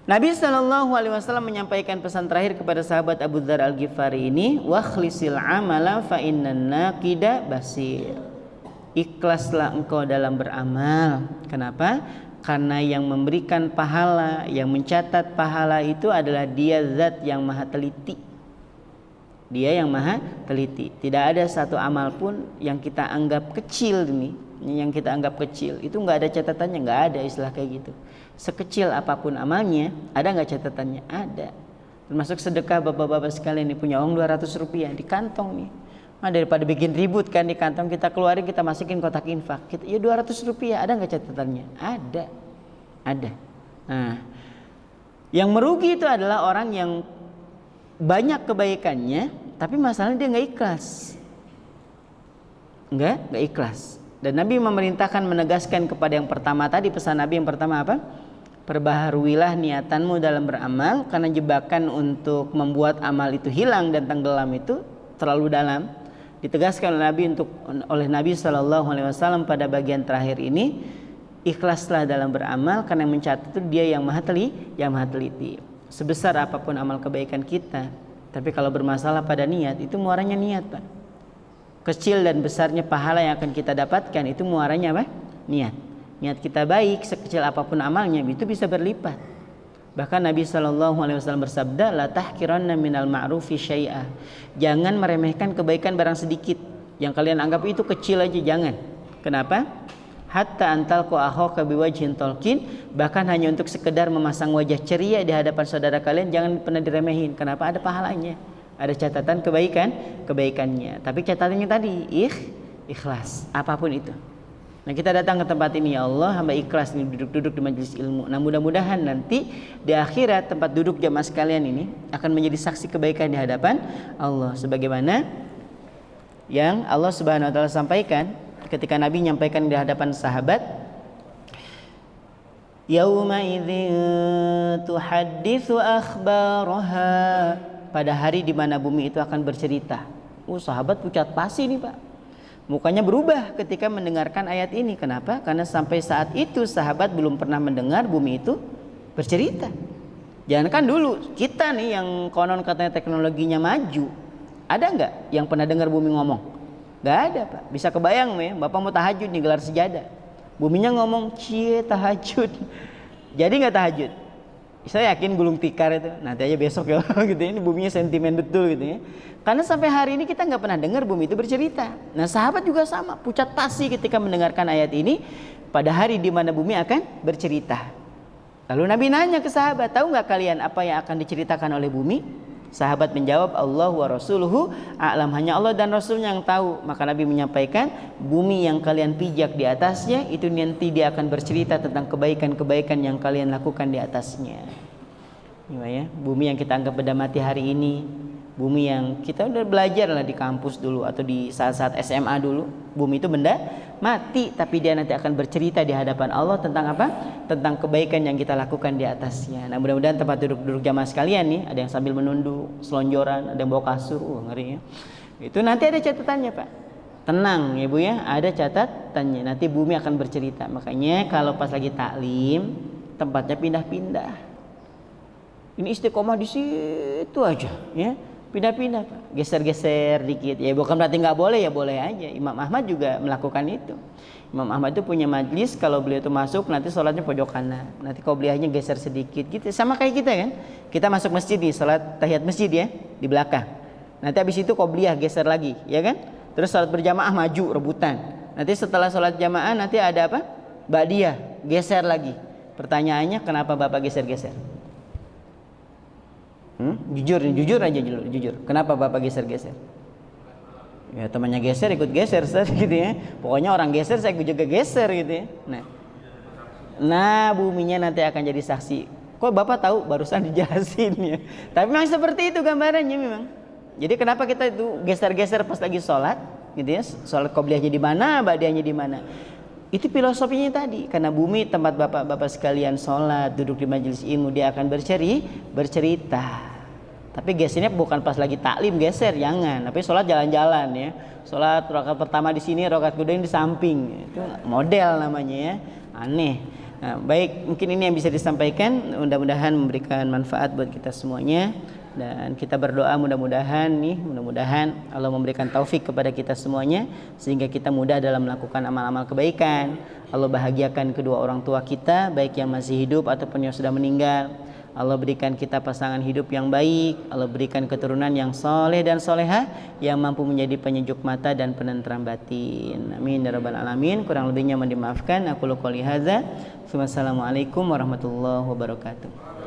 Nabi SAW menyampaikan pesan terakhir kepada sahabat Abu Dzar Al-Ghifari ini, wakhlisil amala fa innan naqida basir. Ikhlaslah engkau dalam beramal. Kenapa? Karena yang memberikan pahala, yang mencatat pahala itu adalah Dia zat yang maha teliti. Dia yang maha teliti. Tidak ada satu amal pun yang kita anggap kecil ini, yang kita anggap kecil itu nggak ada catatannya, nggak ada istilah kayak gitu. Sekecil apapun amalnya, ada nggak catatannya? Ada. Termasuk sedekah bapak-bapak sekalian nih, punya uang 200 rupiah di kantong nih. Nah, daripada bikin ribut kan di kantong, kita keluarin, kita masukin kotak infak. Kita, ya 200 rupiah, ada nggak catatannya? Ada. Ada. Nah, yang merugi itu adalah orang yang banyak kebaikannya, tapi masalahnya dia nggak ikhlas. Nggak ikhlas. Dan Nabi memerintahkan, menegaskan kepada yang pertama tadi, pesan Nabi yang pertama apa? Perbaharuilah niatanmu dalam beramal, karena jebakan untuk membuat amal itu hilang dan tenggelam itu terlalu dalam. Ditegaskan oleh Nabi SAW pada bagian terakhir ini, ikhlaslah dalam beramal, karena yang mencatat itu Dia yang maha teliti. Sebesar apapun amal kebaikan kita, tapi kalau bermasalah pada niat, itu muaranya niat, Pak. Kecil dan besarnya pahala yang akan kita dapatkan itu muaranya apa? Niat kita baik, sekecil apapun amalnya itu bisa berlipat. Bahkan Nabi SAW bersabda, la tahkiranna minal ma'rufi syai'ah. Jangan meremehkan kebaikan barang sedikit yang kalian anggap itu kecil aja, jangan. Kenapa? Hatta antalqu akhaka biwajhin talqin, bahkan hanya untuk sekedar memasang wajah ceria di hadapan saudara kalian, jangan pernah diremehin. Kenapa? Ada pahalanya. Ada catatan kebaikannya. Tapi catatannya tadi ikhlas apapun itu. Nah, kita datang ke tempat ini, ya Allah, hamba ikhlas nih duduk-duduk di majelis ilmu. Nah, mudah-mudahan nanti di akhirat tempat duduk jamaah sekalian ini akan menjadi saksi kebaikan di hadapan Allah, sebagaimana yang Allah Subhanahu wa taala sampaikan ketika Nabi menyampaikan di hadapan sahabat, yauma idzin tuhadditsu akhbaraha, pada hari di mana bumi itu akan bercerita. Sahabat pucat pasi nih, Pak. Mukanya berubah ketika mendengarkan ayat ini. Kenapa? Karena sampai saat itu sahabat belum pernah mendengar bumi itu bercerita. Jangankan dulu, kita nih yang konon katanya teknologinya maju, ada nggak yang pernah dengar bumi ngomong? Nggak ada, Pak. Bisa kebayang ya, Bapak mau tahajud nih, gelar sejadah, buminya ngomong, cie tahajud. Jadi nggak tahajud? Saya yakin gulung tikar itu nanti aja besok ya gitu, ini buminya sentimen betul gitu ya. Karena sampai hari ini kita nggak pernah dengar bumi itu bercerita. Nah, sahabat juga sama, pucat pasi ketika mendengarkan ayat ini pada hari di mana bumi akan bercerita. Lalu Nabi nanya ke sahabat, tahu nggak kalian apa yang akan diceritakan oleh bumi? Sahabat menjawab, Allah wa rasuluhu a'lam, hanya Allah dan Rasulnya yang tahu. Maka Nabi menyampaikan, bumi yang kalian pijak di atasnya itu nanti dia akan bercerita tentang kebaikan-kebaikan yang kalian lakukan di atasnya. Ya, bumi yang kita anggap benda mati hari ini, bumi yang kita udah belajar lah di kampus dulu atau di saat-saat SMA dulu, bumi itu benda mati, tapi dia nanti akan bercerita di hadapan Allah tentang apa? Tentang kebaikan yang kita lakukan di atasnya. Nah, mudah-mudahan tempat duduk jamaah sekalian nih, ada yang sambil menunduk, selonjoran, ada yang bawa kasur, ngeri ya. Itu nanti ada catatannya, Pak. Tenang ya Bu ya, ada catatannya. Nanti bumi akan bercerita. Makanya kalau pas lagi taklim, tempatnya pindah-pindah. Ini istiqomah di situ aja ya. Pindah-pindah, Pak. Geser-geser dikit. Ya bukan berarti nggak boleh, ya boleh aja. Imam Ahmad juga melakukan itu. Imam Ahmad itu punya majlis, kalau beliau itu masuk nanti sholatnya pojok kanan. Nanti qobliyahnya geser sedikit gitu. Sama kayak kita kan. Kita masuk masjid nih, sholat tahiyat masjid ya, di belakang. Nanti habis itu qobliyah geser lagi, ya kan? Terus sholat berjamaah maju rebutan. Nanti setelah sholat jamaah nanti ada apa? Ba'diyah, geser lagi. Pertanyaannya, kenapa Bapak geser-geser? Jujur aja jujur. Kenapa Bapak geser-geser? Ya temannya geser ikut geser gitu ya. Pokoknya orang geser saya juga geser gitu ya. Nah buminya nanti akan jadi saksi. Kok Bapak tahu? Barusan dijelasin ya. Tapi memang seperti itu gambarannya memang. Jadi kenapa kita itu geser-geser pas lagi sholat gitu ya? Sholat qobliyahnya di mana, ba'diyahnya di mana? Itu filosofinya tadi. Karena bumi tempat Bapak-bapak sekalian sholat, duduk di majelis ilmu, dia akan bercerita. Tapi gesernya bukan pas lagi taklim geser, jangan. Tapi sholat jalan-jalan ya. Sholat rakaat pertama di sini, rakaat kedua di samping. Itu model namanya ya. Aneh. Nah, baik, mungkin ini yang bisa disampaikan, mudah-mudahan memberikan manfaat buat kita semuanya, dan kita berdoa mudah-mudahan Allah memberikan taufik kepada kita semuanya sehingga kita mudah dalam melakukan amal-amal kebaikan. Allah bahagiakan kedua orang tua kita, baik yang masih hidup ataupun yang sudah meninggal. Allah berikan kita pasangan hidup yang baik, Allah berikan keturunan yang soleh dan solehah yang mampu menjadi penyejuk mata dan penentram batin. Amin ya rabbal alamin. Kurang lebihnya mohon dimaafkan. Aku qouli hadza. Wassalamualaikum warahmatullahi wabarakatuh.